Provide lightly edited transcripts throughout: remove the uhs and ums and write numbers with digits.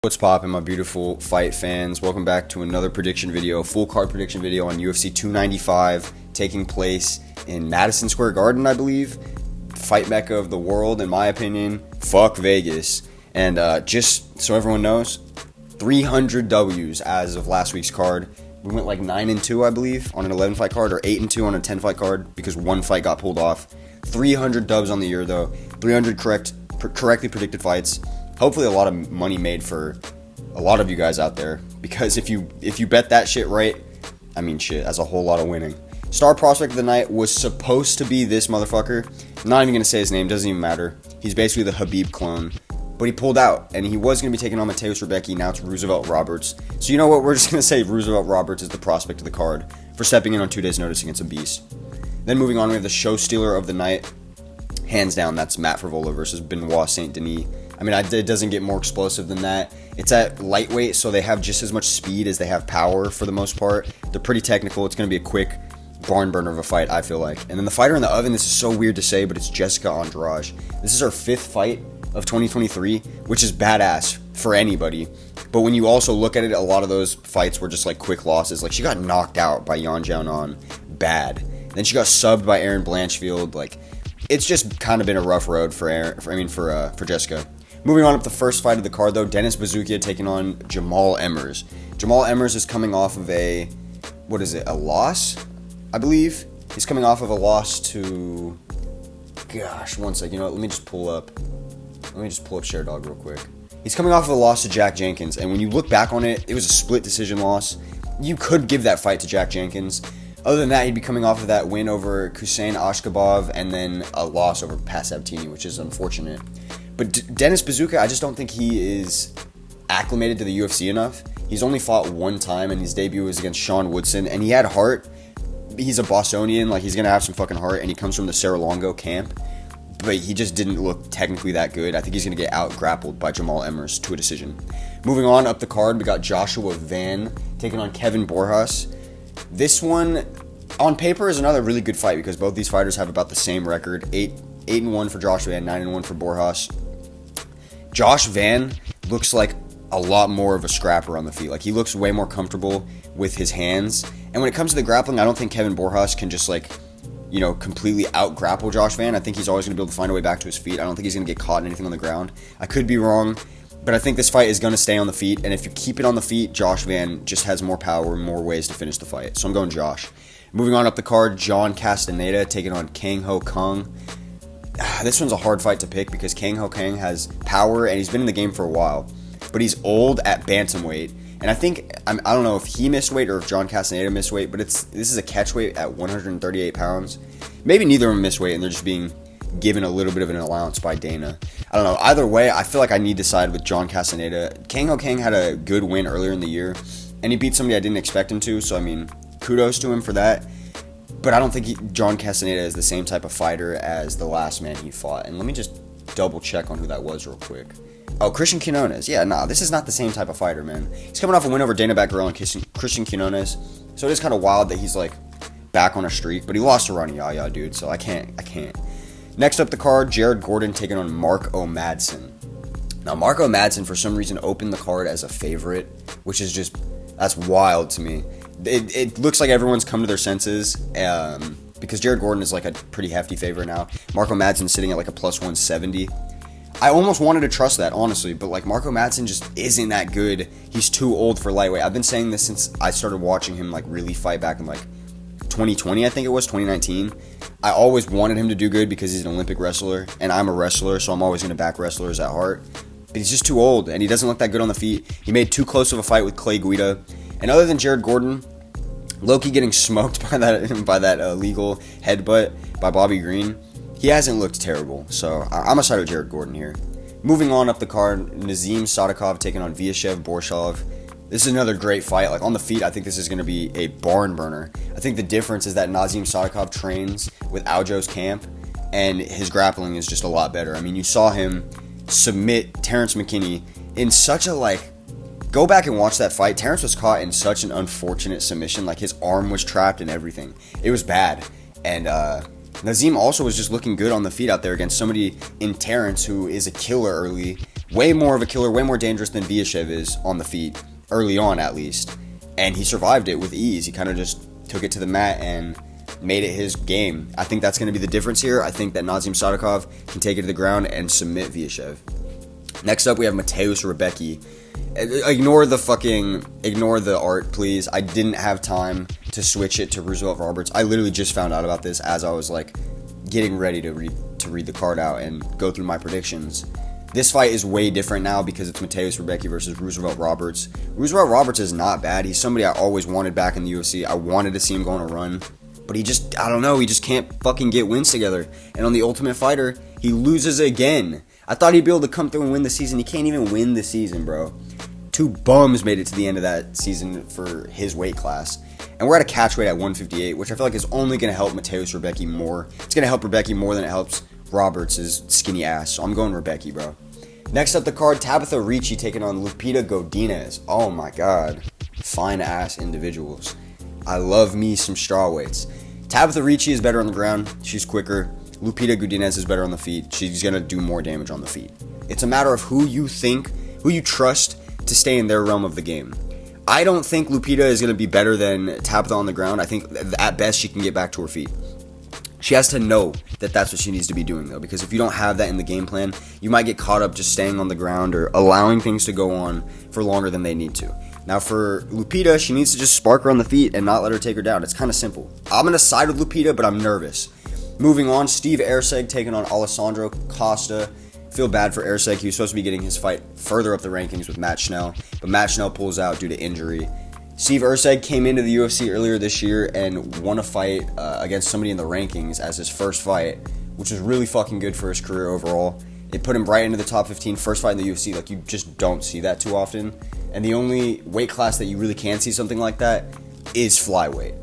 What's poppin', my beautiful fight fans? Welcome back to another prediction video, full card prediction video on UFC 295, taking place in Madison Square Garden, I believe. Fight mecca of the world, in my opinion. Fuck Vegas. And just so everyone knows, 300 W's as of last week's card. We went like 9-2, I believe, on an 11-fight card, or 8-2 on a 10-fight card, because one fight got pulled off. 300 dubs on the year, though. 300 correctly predicted fights. Hopefully a lot of money made for a lot of you guys out there, because if you bet that shit right, I mean shit, that's a whole lot of winning. Star prospect of the night was supposed to be this motherfucker. I'm not even going to say his name, doesn't even matter. He's basically the Habib clone, but he pulled out, and he was going to be taking on Mateus Rebecki. Now it's Roosevelt Roberts. So you know what, we're just going to say Roosevelt Roberts is the prospect of the card for stepping in on 2 days notice against a beast. Then moving on, we have the show stealer of the night. Hands down, that's Matt Frevola versus Benoit Saint Denis. I mean, it doesn't get more explosive than that. It's at lightweight, so they have just as much speed as they have power for the most part. They're pretty technical. It's going to be a quick barn burner of a fight, I feel like. And then the fighter in the oven, this is so weird to say, but it's Jessica Andrade. This is her 5th fight of 2023, which is badass for anybody. But when you also look at it, a lot of those fights were just like quick losses. Like, she got knocked out by Yan Xiaonan bad. Then she got subbed by Erin Blanchfield. Like, it's just kind of been a rough road for Jessica. Moving on up the first fight of the card, though, Dennis Buzukja taking on Jamal Emmers. Jamal Emmers is coming off of a loss, I believe. He's coming off of a loss to, gosh, one sec, you know what, let me just pull up Sherdog real quick. He's coming off of a loss to Jack Jenkins, and when you look back on it, it was a split decision loss. You could give that fight to Jack Jenkins. Other than that, he'd be coming off of that win over Hussein Ashkabov and then a loss over Pat Sabatini, which is unfortunate. But Dennis Buzukja, I just don't think he is acclimated to the UFC enough. He's only fought one time, and his debut was against Sean Woodson, and he had heart. He's a Bostonian, like, he's going to have some fucking heart, and he comes from the Serra-Longo camp. But he just didn't look technically that good. I think he's going to get out-grappled by Jamal Emmers to a decision. Moving on up the card, we got Joshua Van taking on Kevin Borjas. This one, on paper, is another really good fight because both these fighters have about the same record. 8-1 for Joshua Van, 9-1 for Borjas. Josh Van looks like a lot more of a scrapper on the feet. Like, he looks way more comfortable with his hands. And when it comes to the grappling, I don't think Kevin Borjas can just, like, you know, completely out-grapple Josh Van. I think he's always going to be able to find a way back to his feet. I don't think he's going to get caught in anything on the ground. I could be wrong, but I think this fight is going to stay on the feet. And if you keep it on the feet, Josh Van just has more power and more ways to finish the fight. So I'm going Josh. Moving on up the card, John Castaneda taking on Kang Ho Kang. This one's a hard fight to pick because Kang Ho Kang has power and he's been in the game for a while, but he's old at bantamweight. And I think, I don't know if he missed weight or if John Castaneda missed weight, but this is a catch weight at 138 pounds. Maybe neither of them missed weight and they're just being given a little bit of an allowance by Dana. I don't know. Either way, I feel like I need to side with John Castaneda. Kang Ho Kang had a good win earlier in the year, and he beat somebody I didn't expect him to, so I mean, kudos to him for that. But I don't think John Castaneda is the same type of fighter as the last man he fought. And let me just double check on who that was real quick. Oh, Christian Quinones. Yeah, nah, this is not the same type of fighter, man. He's coming off a win over Dana Batgirl and Christian Quinones. So it is kind of wild that he's, like, back on a streak. But he lost to Ronnie Yaya, dude, so I can't. Next up the card, Jared Gordon taking on Mark O'Madsen. Now, Mark O'Madsen, for some reason, opened the card as a favorite, which is just, that's wild to me. It looks like everyone's come to their senses because Jared Gordon is like a pretty hefty favorite now. Marco Madsen's sitting at like a plus 170. I almost wanted to trust that, honestly, but like Marco Madsen just isn't that good. He's too old for lightweight. I've been saying this since I started watching him like really fight back in like 2020, I think it was, 2019. I always wanted him to do good because he's an Olympic wrestler, and I'm a wrestler, so I'm always going to back wrestlers at heart. But he's just too old, and he doesn't look that good on the feet. He made too close of a fight with Clay Guida. And other than Jared Gordon, Loki getting smoked by that illegal headbutt by Bobby Green, he hasn't looked terrible. So I'm a side of Jared Gordon here. Moving on up the card, Nazim Sadikov taking on Vyacheslav Borshov. This is another great fight. Like, on the feet, I think this is going to be a barn burner. I think the difference is that Nazim Sadikov trains with Aljo's camp, and his grappling is just a lot better. I mean, you saw him submit Terrence McKinney in such a, like, go back and watch that fight. Terrence was caught in such an unfortunate submission. Like, his arm was trapped and everything. It was bad. And Nazim also was just looking good on the feet out there against somebody in Terrence who is a killer early. way more of a killer, way more dangerous than Vyachev is on the feet, early on at least. And he survived it with ease. He kind of just took it to the mat and made it his game. I think that's going to be the difference here. I think that Nazim Sadykhov can take it to the ground and submit Vyachev. Next up, we have Mateusz Rebecki. Ignore the art, please. I didn't have time to switch it to Roosevelt Roberts. I literally just found out about this as I was like getting ready to read the card out and go through my predictions. This fight is way different now because it's Mateusz Rebecki versus Roosevelt Roberts. Roosevelt Roberts is not bad. He's somebody I always wanted back in the UFC. I wanted to see him go on a run. But he just can't fucking get wins together. And on the Ultimate Fighter, he loses again. I thought he'd be able to come through and win the season. He can't even win the season, bro. 2 bums made it to the end of that season for his weight class. And we're at a catch weight at 158, which I feel like is only going to help Mateusz Rebecki more. It's going to help Rebecki more than it helps Roberts' skinny ass. So I'm going Rebecki, bro. Next up the card, Tabitha Ricci taking on Lupita Godinez. Oh my god. Fine ass individuals. I love me some strawweights. Tabitha Ricci is better on the ground. She's quicker. Lupita Godinez is better on the feet. She's going to do more damage on the feet. It's a matter of who you trust to stay in their realm of the game. I don't think Lupita is going to be better than Tabitha on the ground. I think at best she can get back to her feet. She has to know that that's what she needs to be doing, though, because if you don't have that in the game plan, you might get caught up just staying on the ground or allowing things to go on for longer than they need to. Now, for Lupita, she needs to just spark her on the feet and not let her take her down. It's kind of simple. I'm going to side with Lupita, but I'm nervous. Moving on, Steve Erceg taking on Alessandro Costa. Feel bad for Erceg. He was supposed to be getting his fight further up the rankings with Matt Schnell, but Matt Schnell pulls out due to injury. Steve Erceg came into the UFC earlier this year and won a fight against somebody in the rankings as his first fight, which was really fucking good for his career overall. It put him right into the top 15, first fight in the UFC. Like, you just don't see that too often. And the only weight class that you really can see something like that is flyweight,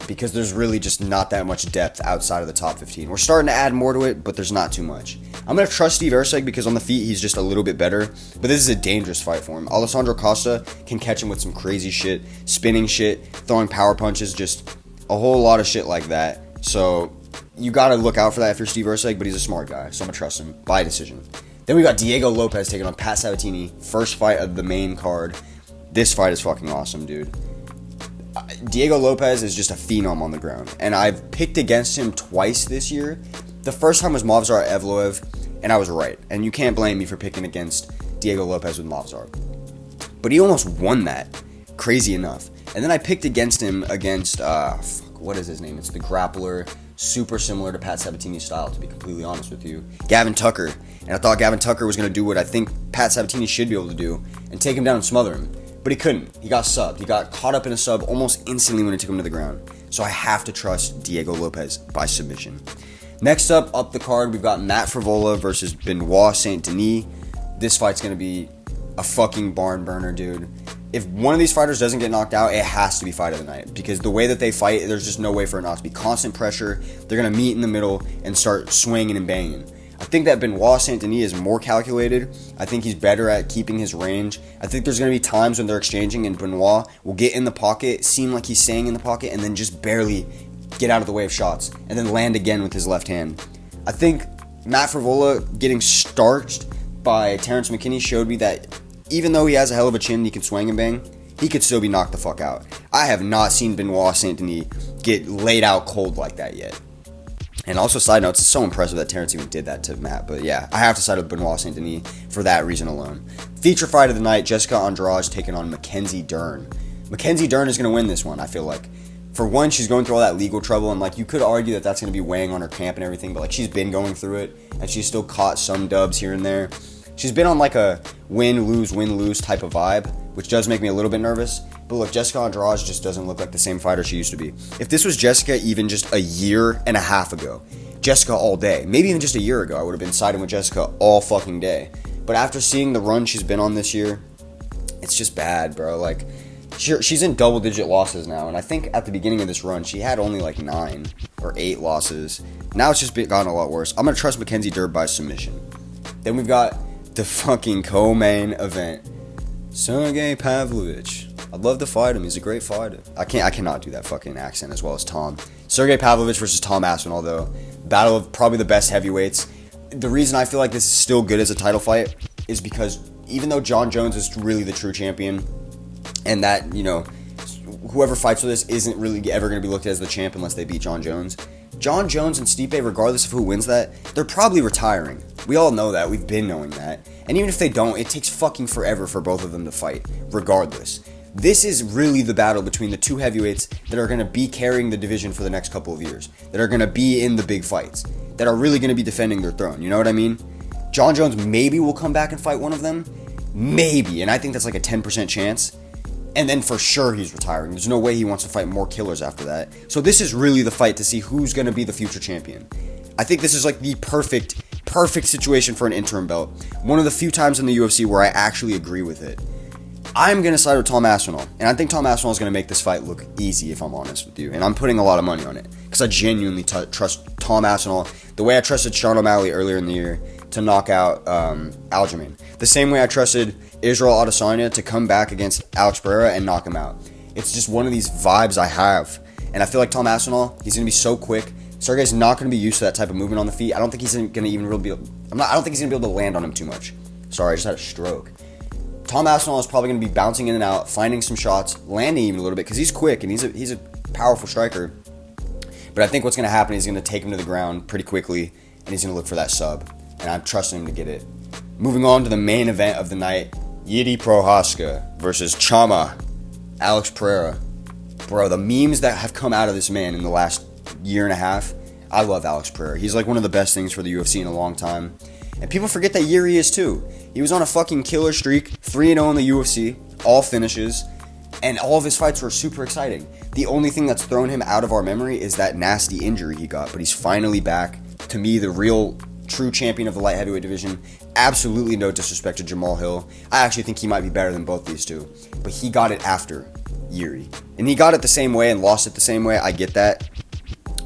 because there's really just not that much depth outside of the top 15. We're starting to add more to it, but there's not too much. I'm going to trust Steve Erceg because on the feet he's just a little bit better, but this is a dangerous fight for him. Alessandro Costa can catch him with some crazy shit, spinning shit, throwing power punches, just a whole lot of shit like that. So you got to look out for that if you're Steve Erceg, but he's a smart guy, so I'm going to trust him by decision. Then we got Diego Lopez taking on Pat Sabatini, first fight of the main card. This fight is fucking awesome, dude. Diego Lopez is just a phenom on the ground, and I've picked against him twice this year. The first time was Movsar Evloev, and I was right, and you can't blame me for picking against Diego Lopez with Movsar. But he almost won that, crazy enough. And then I picked against him against, what is his name? It's the grappler, super similar to Pat Sabatini's style, to be completely honest with you, Gavin Tucker. And I thought Gavin Tucker was going to do what I think Pat Sabatini should be able to do, and take him down and smother him. But he couldn't. He got subbed. He got caught up in a sub almost instantly when it took him to the ground. So I have to trust Diego Lopez by submission. Next up the card, we've got Matt Frevola versus Benoit Saint Denis. This fight's going to be a fucking barn burner, dude. If one of these fighters doesn't get knocked out, it has to be fight of the night. Because the way that they fight, there's just no way for it not to be. Constant pressure. They're going to meet in the middle and start swinging and banging. I think that Benoit Saint Denis is more calculated. I think he's better at keeping his range. I think there's going to be times when they're exchanging and Benoit will get in the pocket, seem like he's staying in the pocket, and then just barely get out of the way of shots, and then land again with his left hand. I think Matt Frevola getting starched by Terrence McKinney showed me that even though he has a hell of a chin, he can swing and bang, he could still be knocked the fuck out. I have not seen Benoit Saint Denis get laid out cold like that yet. And also, side note, it's so impressive that Terrence even did that to Matt. But yeah, I have to side with Benoit Saint Denis for that reason alone. Feature fight of the night, Jessica Andrade taking on Mackenzie Dern. Mackenzie Dern is going to win this one, I feel like. For one, she's going through all that legal trouble, and like you could argue that that's going to be weighing on her camp and everything, but like she's been going through it, and she's still caught some dubs here and there. She's been on like a win-lose type of vibe, which does make me a little bit nervous. But look, Jessica Andrade just doesn't look like the same fighter she used to be. If this was Jessica even just a year and a half ago, Jessica all day, maybe even just a year ago, I would have been siding with Jessica all fucking day. But after seeing the run she's been on this year, it's just bad, bro. Like, she's in double-digit losses now, and I think at the beginning of this run, she had only like 9 or 8 losses. Now it's just gotten a lot worse. I'm going to trust Mackenzie Dern by submission. Then we've got the fucking co-main event. Sergey Pavlovich. I'd love to fight him. He's a great fighter. I cannot do that fucking accent as well as Tom. Sergey Pavlovich versus Tom Aspinall, though. Battle of probably the best heavyweights. The reason I feel like this is still good as a title fight is because even though Jon Jones is really the true champion, and that, you know, whoever fights for this isn't really ever going to be looked at as the champ unless they beat Jon Jones. Jon Jones and Stipe, regardless of who wins that, they're probably retiring. We all know that. We've been knowing that. And even if they don't, it takes fucking forever for both of them to fight, regardless. This is really the battle between the two heavyweights that are going to be carrying the division for the next couple of years, that are going to be in the big fights, that are really going to be defending their throne. You know what I mean? Jon Jones maybe will come back and fight one of them. Maybe. And I think that's like a 10% chance. And then for sure he's retiring. There's no way he wants to fight more killers after that. So this is really the fight to see who's going to be the future champion. I think this is like the perfect situation for an interim belt. One of the few times in the UFC where I actually agree with it. I'm going to side with Tom Aspinall. And I think Tom Aspinall is going to make this fight look easy, if I'm honest with you. And I'm putting a lot of money on it. Because I genuinely trust Tom Aspinall the way I trusted Sean O'Malley earlier in the year to knock out Aljamain. The same way I trusted Israel Adesanya to come back against Alex Pereira and knock him out. It's just one of these vibes I have. And I feel like Tom Aspinall, he's going to be so quick. Sergey's not going to be used to that type of movement on the feet. I don't think he's going to even really be I don't think he's going to be able to land on him too much. Sorry, I just had a stroke. Tom Aspinall is probably going to be bouncing in and out, finding some shots, landing even a little bit because he's quick and he's a powerful striker. But I think what's going to happen is he's going to take him to the ground pretty quickly and he's going to look for that sub. And I'm trusting him to get it. Moving on to the main event of the night, Yuri Prochazca versus Chama, Alex Pereira. Bro, the memes that have come out of this man in the last year and a half, I love Alex Pereira. He's like one of the best things for the UFC in a long time. And people forget that Yuri is too. He was on a fucking killer streak, 3-0 in the UFC, all finishes, and all of his fights were super exciting. The only thing that's thrown him out of our memory is that nasty injury he got, but he's finally back. To me, the real true champion of the light heavyweight division. Absolutely no disrespect to Jamal Hill. I actually think he might be better than both these two. But he got it after Yuri. And he got it the same way and lost it the same way. I get that.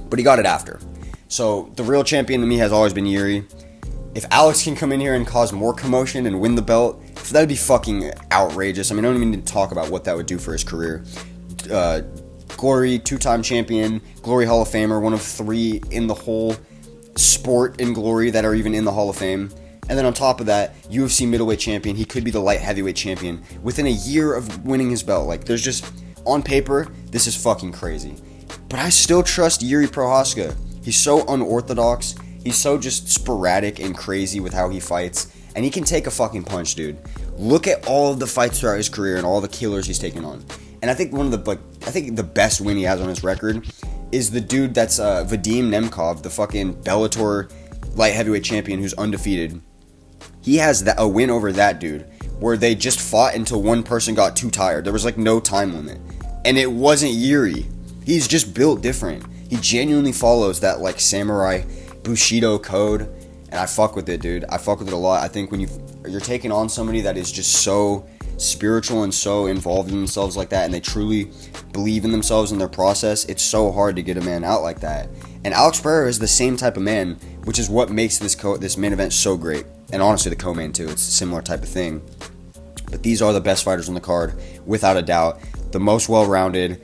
But he got it after. So the real champion to me has always been Yuri. If Alex can come in here and cause more commotion and win the belt, that would be fucking outrageous. I mean, I don't even need to talk about what that would do for his career. Glory, 2-time champion, Glory Hall of Famer, one of 3 in the whole sport in Glory that are even in the Hall of Fame. And then on top of that, UFC middleweight champion. He could be the light heavyweight champion within a year of winning his belt. Like, there's just, on paper, this is fucking crazy. But I still trust Yuri Prochazca. He's so unorthodox. He's so just sporadic and crazy with how he fights. And he can take a fucking punch, dude. Look at all of the fights throughout his career and all the killers he's taken on. And I think the best win he has on his record is the dude that's Vadim Nemkov, the fucking Bellator light heavyweight champion who's undefeated. He has a win over that dude where they just fought until one person got too tired. There was like no time limit. And it wasn't Yuri. He's just built different. He genuinely follows that like samurai Bushido code. And I fuck with it, dude. I fuck with it a lot. I think when you're taking on somebody that is just so spiritual and so involved in themselves like that, and they truly believe in themselves and their process, it's so hard to get a man out like that. And Alex Pereira is the same type of man, which is what makes this main event so great. And honestly, the co-main too. It's a similar type of thing. But these are the best fighters on the card, without a doubt. The most well-rounded.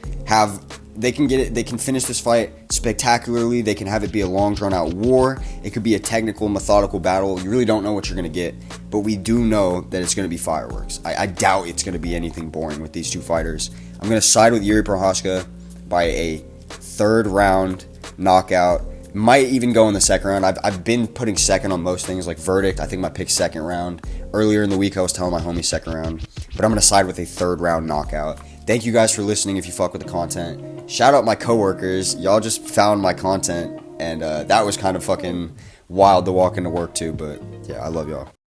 They can get it. They can finish this fight spectacularly. They can have it be a long, drawn-out war. It could be a technical, methodical battle. You really don't know what you're going to get, but we do know that it's going to be fireworks. I doubt it's going to be anything boring with these two fighters. I'm going to side with Yuri Prochazca by a 3rd round knockout. Might even go in the 2nd round. I've been putting 2nd on most things, like verdict. I think my pick's 2nd round. Earlier in the week, I was telling my homie 2nd round, but I'm going to side with a 3rd round knockout. Thank you guys for listening if you fuck with the content. Shout out my coworkers. Y'all just found my content, and that was kind of fucking wild to walk into work too, but yeah, I love y'all.